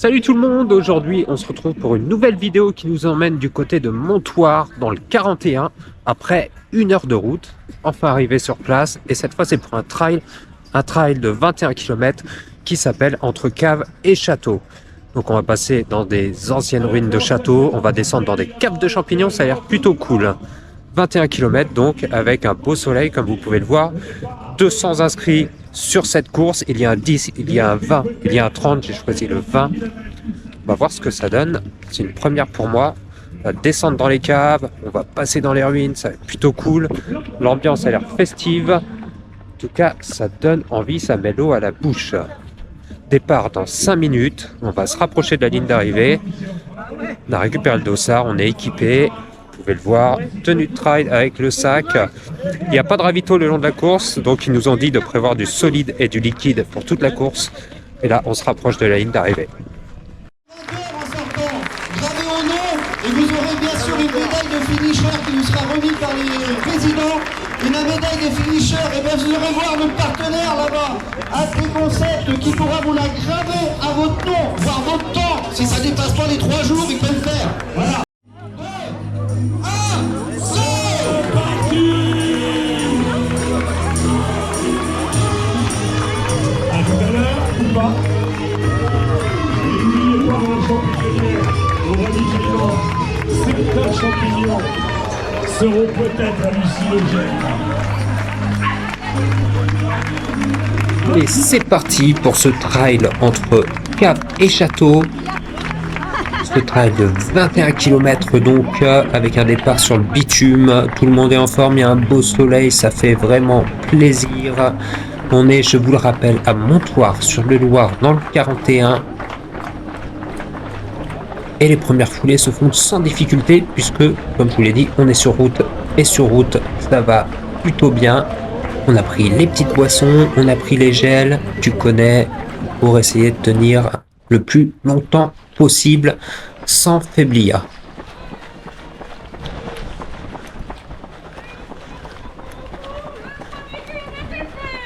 Salut tout le monde, aujourd'hui on se retrouve pour une nouvelle vidéo qui nous emmène du côté de Montoire dans le 41 après 1 heure de route. Enfin arrivé sur place et cette fois c'est pour un trail de 21 km qui s'appelle Entre Cave et Château. Donc on va passer dans des anciennes ruines de château, on va descendre dans des caves de champignons, ça a l'air plutôt cool. 21 km donc avec un beau soleil comme vous pouvez le voir. 200 inscrits sur cette course, il y a un 10, il y a un 20, il y a un 30, j'ai choisi le 20. On va voir ce que ça donne, c'est une première pour moi. On va descendre dans les caves, on va passer dans les ruines, ça va être plutôt cool. L'ambiance a l'air festive, en tout cas ça donne envie, ça met l'eau à la bouche. Départ dans 5 minutes, on va se rapprocher de la ligne d'arrivée. On a récupéré le dossard, on est équipé. Vous pouvez le voir, tenue de trail avec le sac. Il n'y a pas de ravito le long de la course, donc ils nous ont dit de prévoir du solide et du liquide pour toute la course. Et là, on se rapproche de la ligne d'arrivée. Gravez au nom, et vous aurez bien sûr une médaille de finisher qui nous sera remise par les résidents. Une médaille de finisher, et bien vous aurez voir notre partenaire là-bas, Athlé Concept, qui pourra vous la graver à votre nom, voire votre temps. Si ça dépasse pas les 3 jours, il peut le faire. Voilà. Certains champignons seront peut-être hallucinogènes. Et c'est parti pour ce trail entre Cave et Château. Ce trail de 21 km donc avec un départ sur le bitume. Tout le monde est en forme, il y a un beau soleil, ça fait vraiment plaisir. On est, je vous le rappelle, à Montoire sur le Loir dans le 41. Et les premières foulées se font sans difficulté puisque, comme je vous l'ai dit, on est sur route. Et sur route, ça va plutôt bien. On a pris les petites boissons, on a pris les gels, tu connais, pour essayer de tenir le plus longtemps possible sans faiblir.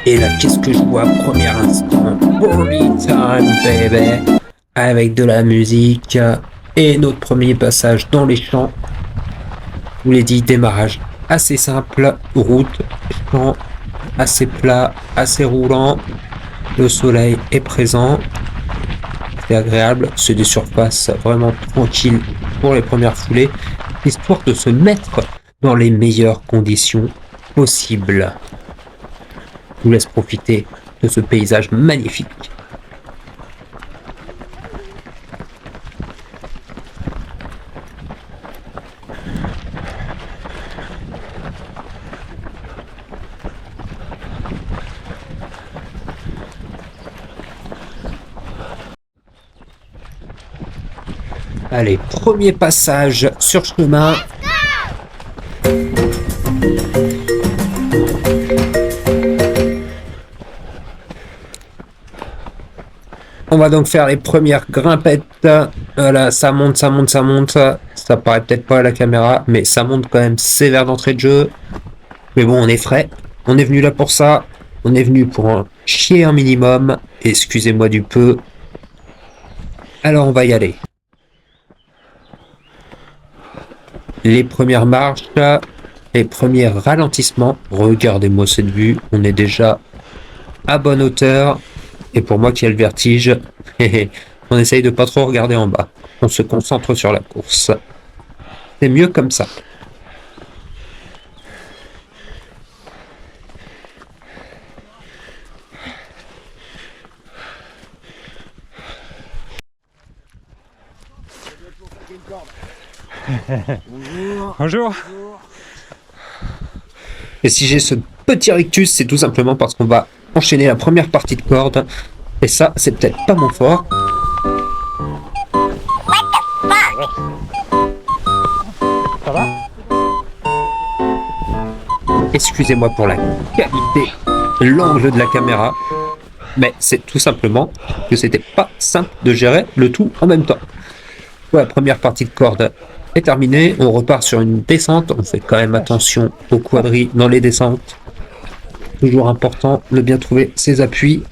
Et là, qu'est-ce que je vois? Premier instant, Party Time, baby, avec de la musique. Et notre premier passage dans les champs. Je vous l'ai dit, démarrage assez simple, route, champ, assez plat, assez roulant. Le soleil est présent. C'est agréable, c'est des surfaces vraiment tranquilles pour les premières foulées, histoire de se mettre dans les meilleures conditions possibles. Je vous laisse profiter de ce paysage magnifique. Allez, premier passage sur chemin. On va donc faire les premières grimpettes. Voilà, ça monte, ça monte, ça monte. Ça paraît peut-être pas à la caméra, mais ça monte quand même sévère d'entrée de jeu. Mais bon, on est frais. On est venu là pour ça. On est venu pour en chier un minimum. Excusez-moi du peu. Alors, on va y aller. Les premières marches, les premiers ralentissements. Regardez-moi cette vue, on est déjà à bonne hauteur. Et pour moi qui ai le vertige, on essaye de pas trop regarder en bas. On se concentre sur la course. C'est mieux comme ça. Bonjour. Et si j'ai ce petit rictus, c'est tout simplement parce qu'on va enchaîner la première partie de corde. Et ça, c'est peut-être pas mon fort. Ça va? Excusez-moi pour la qualité, l'angle de la caméra. Mais c'est tout simplement que c'était pas simple de gérer le tout en même temps. La première partie de corde est terminée, on repart sur une descente, on fait quand même attention aux quadris dans les descentes. Toujours important de bien trouver ses appuis.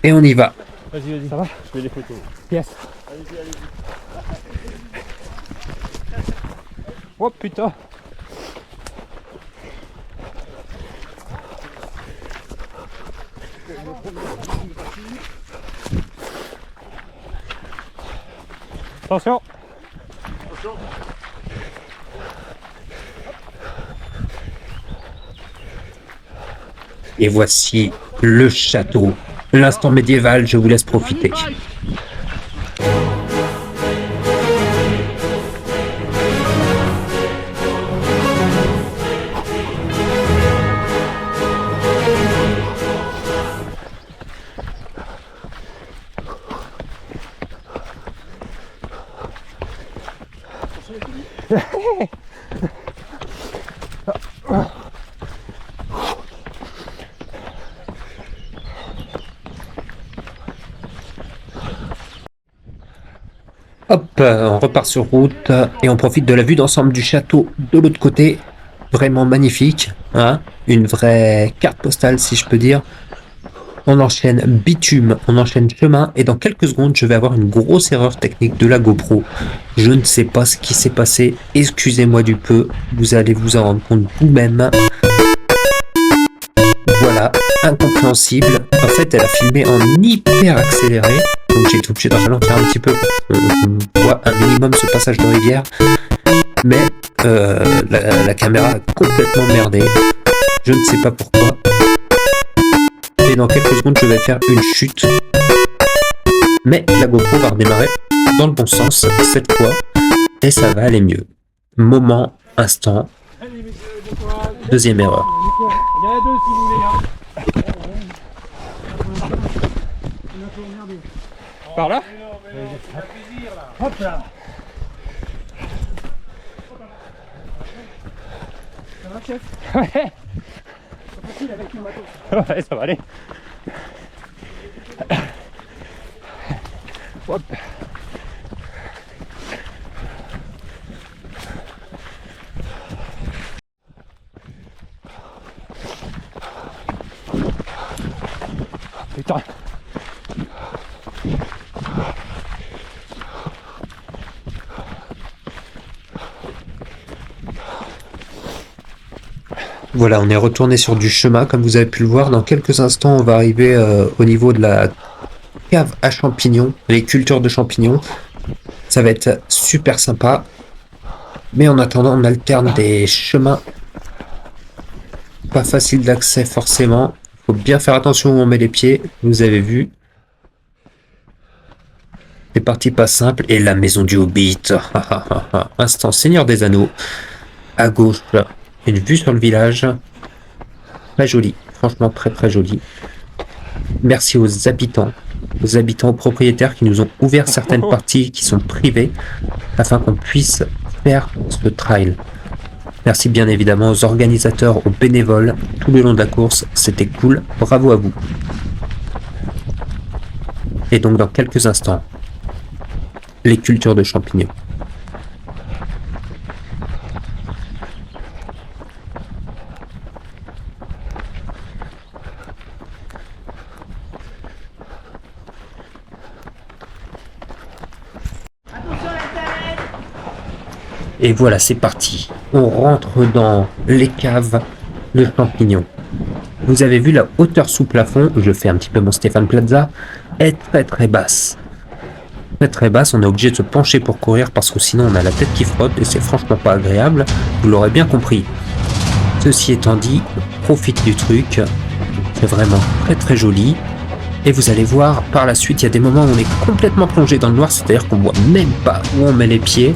Et on y va. Vas-y, ça va? Je fais des photos. Yes. Oh putain. Attention. Et voici le château. L'instant médiéval, je vous laisse profiter. Hop, on repart sur route et on profite de la vue d'ensemble du château de l'autre côté. Vraiment magnifique, hein, une vraie carte postale si je peux dire. On enchaîne bitume, on enchaîne chemin et dans quelques secondes je vais avoir une grosse erreur technique de la GoPro. Je ne sais pas ce qui s'est passé, excusez-moi du peu, vous allez vous en rendre compte vous-même. Voilà, incompréhensible. En fait, elle a filmé en hyper accéléré. Donc j'ai été obligé de ralentir un petit peu. On voit un minimum ce passage de rivière. Mais la caméra a complètement merdé. Je ne sais pas pourquoi. Et dans quelques secondes, je vais faire une chute. Mais la GoPro va redémarrer dans le bon sens cette fois. Et ça va aller mieux. Moment, instant. Deuxième erreur. Il y en a deux si vous voulez. Par là? Hop là. Ça va, chef? Ouais. C'est facile avec le matos. Ouais, ça va aller. Hop. Putain. Voilà, on est retourné sur du chemin, comme vous avez pu le voir. Dans quelques instants, on va arriver au niveau de la cave à champignons, les cultures de champignons. Ça va être super sympa. Mais en attendant, on alterne des chemins pas faciles d'accès forcément. Faut bien faire attention où on met les pieds. Vous avez vu. C'est parti pas simple. Et la maison du Hobbit. Instant Seigneur des Anneaux. À gauche, une vue sur le village. Très joli. Franchement, très très joli. Merci aux habitants, aux propriétaires qui nous ont ouvert certaines parties qui sont privées afin qu'on puisse faire ce trail. Merci bien évidemment aux organisateurs, aux bénévoles tout le long de la course. C'était cool. Bravo à vous. Et donc dans quelques instants, les cultures de champignons. Et voilà, c'est parti. On rentre dans les caves de champignons. Vous avez vu la hauteur sous plafond, je fais un petit peu mon Stéphane Plaza, est très très basse. Très très basse, on est obligé de se pencher pour courir parce que sinon on a la tête qui frotte et c'est franchement pas agréable. Vous l'aurez bien compris. Ceci étant dit, profite du truc. C'est vraiment très très joli. Et vous allez voir, par la suite, il y a des moments où on est complètement plongé dans le noir, c'est-à-dire qu'on voit même pas où on met les pieds.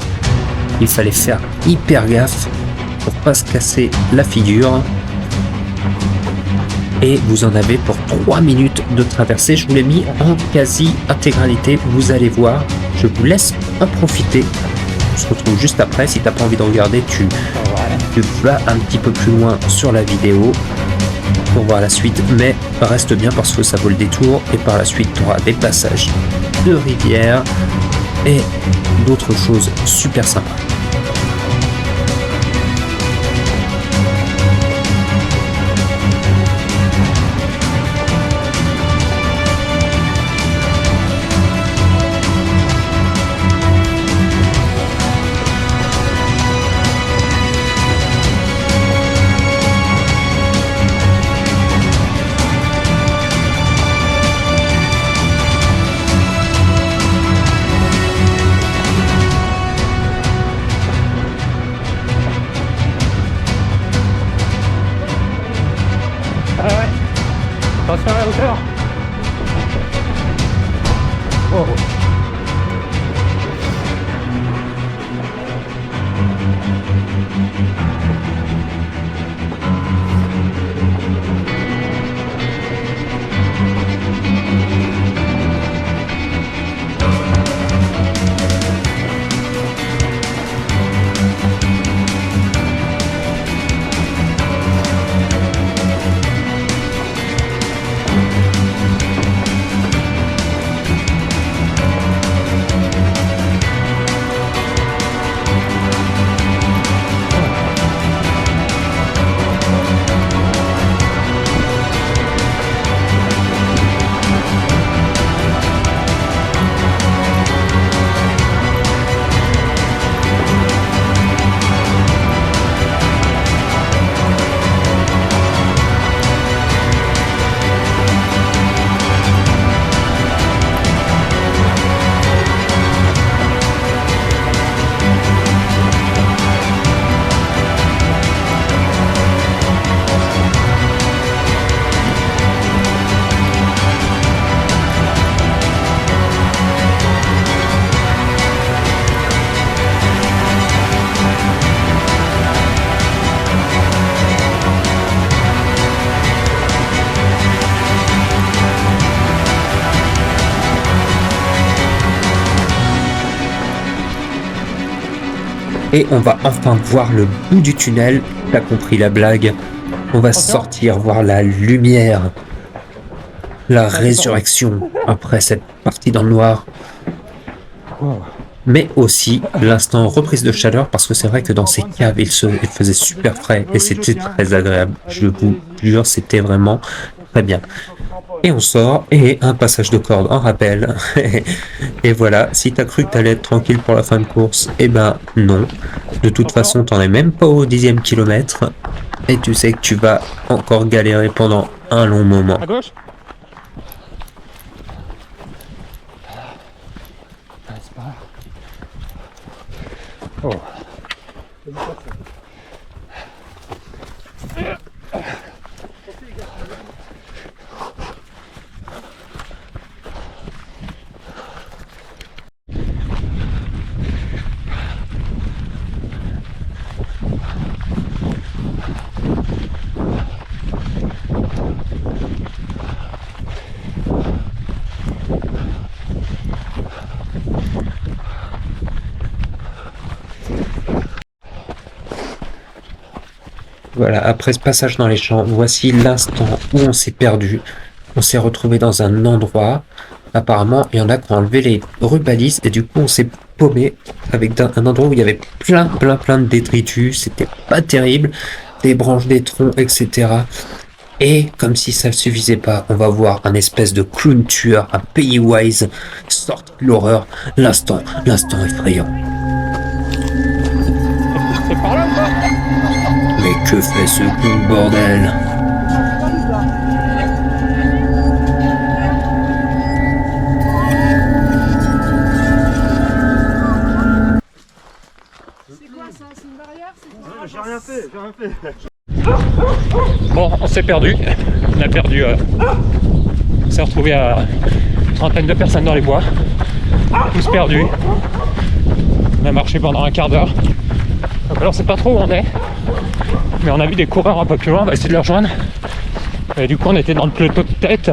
Il fallait faire hyper gaffe pour pas se casser la figure. Et vous en avez pour 3 minutes de traversée. Je vous l'ai mis en quasi-intégralité. Vous allez voir. Je vous laisse en profiter. On se retrouve juste après. Si t'as pas envie de regarder, tu vas un petit peu plus loin sur la vidéo pour voir la suite. Mais reste bien parce que ça vaut le détour. Et par la suite, tu auras des passages de rivière et d'autres choses super sympas. Et on va enfin voir le bout du tunnel. T'as compris la blague. On va sortir, voir la lumière. La résurrection après cette partie dans le noir. Mais aussi l'instant reprise de chaleur, parce que c'est vrai que dans ces caves, il faisait super frais et c'était très agréable. Je vous jure, c'était vraiment très bien. Et on sort, et un passage de corde en rappel. Et voilà, si t'as cru que t'allais être tranquille pour la fin de course, eh ben non. De toute façon, t'en es même pas au 10e kilomètre, et tu sais que tu vas encore galérer pendant un long moment. À gauche. Oh. Voilà, après ce passage dans les champs, voici l'instant où on s'est perdu. On s'est retrouvé dans un endroit. Apparemment, il y en a qui ont enlevé les rubalises et du coup, on s'est paumé avec un endroit où il y avait plein de détritus. C'était pas terrible. Des branches, des troncs, etc. Et comme si ça ne suffisait pas, on va voir un espèce de clown tueur, un Pennywise, sorti de l'horreur. L'instant effrayant. C'est par là ou pas? Mais que fait ce clown, bordel? J'ai rien fait. Bon, on s'est perdu. On a perdu. On s'est retrouvé à une trentaine de personnes dans les bois. Tous perdus. On a marché pendant un quart d'heure. Donc alors, on sait pas trop où on est. Mais on a vu des coureurs un peu plus loin. On va essayer de les rejoindre. Et du coup, on était dans le peloton de tête.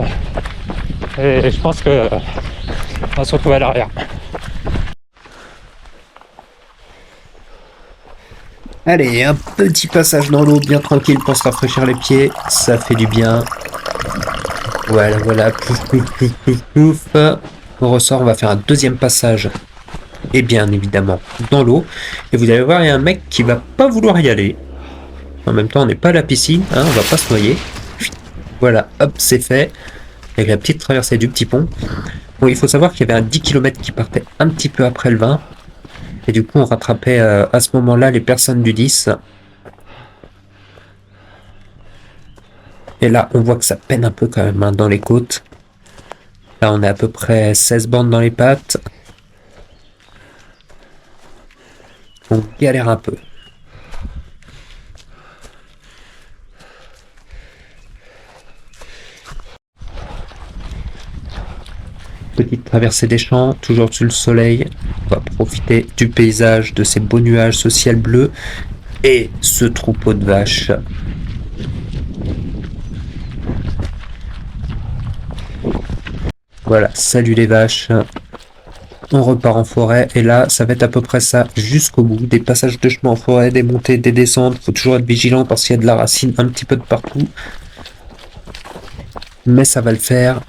Et je pense que on va se retrouver à l'arrière. Allez, un petit passage dans l'eau bien tranquille pour se rafraîchir les pieds, ça fait du bien. Voilà, pouf. On ressort, on va faire un deuxième passage. Et bien évidemment, dans l'eau. Et vous allez voir, il y a un mec qui va pas vouloir y aller. En même temps, on n'est pas à la piscine, hein, on va pas se noyer. Voilà, hop, c'est fait. Avec la petite traversée du petit pont. Bon, il faut savoir qu'il y avait un 10 km qui partait un petit peu après le 20. Et du coup, on rattrapait à ce moment-là les personnes du 10. Et là, on voit que ça peine un peu quand même hein, dans les côtes. Là, on est à peu près 16 bandes dans les pattes. On galère un peu. Petite traversée des champs, toujours sous le soleil. On va profiter du paysage, de ces beaux nuages, ce ciel bleu et ce troupeau de vaches. Voilà, salut les vaches. On repart en forêt et là, ça va être à peu près ça jusqu'au bout. Des passages de chemin en forêt, des montées, des descentes. Faut toujours être vigilant parce qu'il y a de la racine un petit peu de partout. Mais ça va le faire.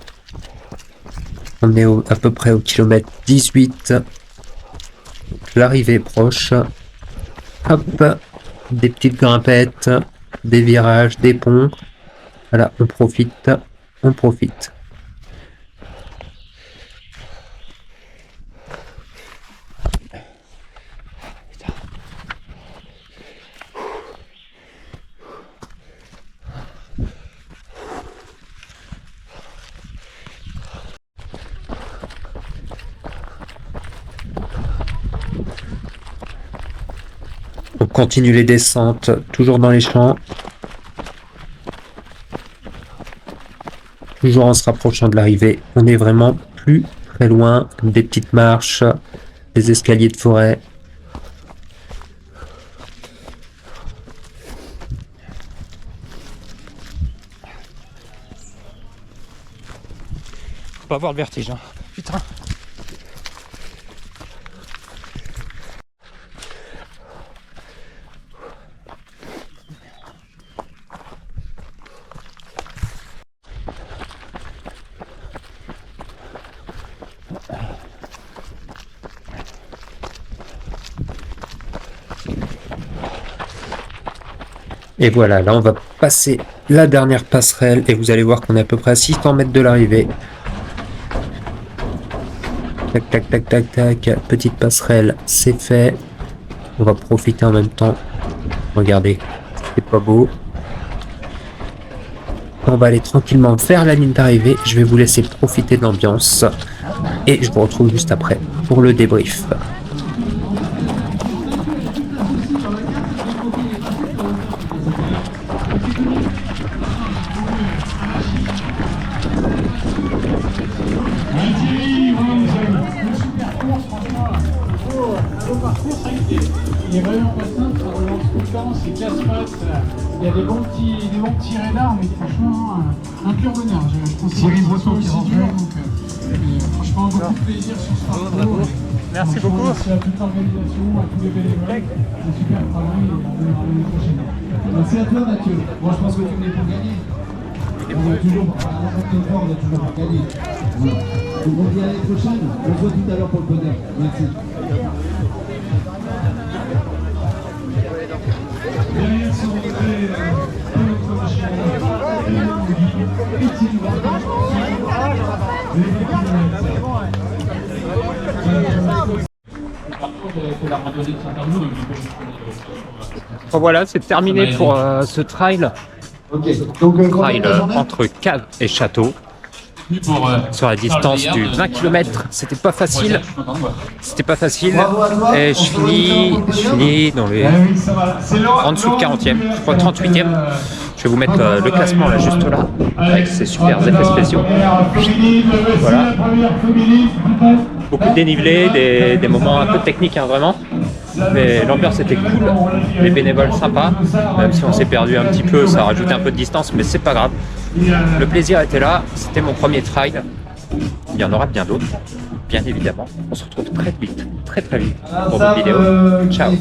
On est à peu près au kilomètre 18. L'arrivée est proche. Hop, des petites grimpettes, des virages, des ponts. Voilà, on profite. On continue les descentes, toujours dans les champs. Toujours en se rapprochant de l'arrivée. On est vraiment plus très loin des petites marches, des escaliers de forêt. Faut pas avoir le vertige. Hein. Putain. Et voilà, là on va passer la dernière passerelle et vous allez voir qu'on est à peu près à 600 mètres de l'arrivée. Tac, tac, tac, tac, tac. Petite passerelle, c'est fait. On va profiter en même temps. Regardez, c'est pas beau. On va aller tranquillement vers la ligne d'arrivée. Je vais vous laisser profiter de l'ambiance. Et je vous retrouve juste après pour le débrief. Il est vraiment pas simple, ça relance tout le temps, c'est casse-pattes. Il y a des bons petits radars, mais franchement, un pur bonheur. Je pense que c'est une boisson aussi dur, donc franchement, beaucoup de plaisir sur ce parcours. Merci beaucoup. Merci à toute l'organisation, à tous les bénévoles. C'est super travail et on verra l'année prochaine. Merci à toi, Mathieu. Moi, je pense que tu venais pour gagner. On a toujours, on a toujours pas gagné. Voilà. Donc on dit à l'année prochaine, on se voit tout à l'heure pour le bonheur. Merci. Derrière sont rentrés notre machine Bon, voilà, c'est terminé pour ce trail. Trail entre cave et château. Sur la distance du 20 km, c'était pas facile. C'était pas facile. Et je finis dans les en dessous de 40e, je crois 38e. Je vais vous mettre le classement là, juste là, avec ces super effets spéciaux. Voilà. Beaucoup de dénivelé, des moments un peu techniques, hein, vraiment. Mais l'ambiance était cool, les bénévoles sympas, même si on s'est perdu un petit peu, ça a rajouté un peu de distance, mais c'est pas grave. Le plaisir était là, c'était mon premier trail. Il y en aura bien d'autres, bien évidemment. On se retrouve très vite pour d'autres vidéos. Ciao.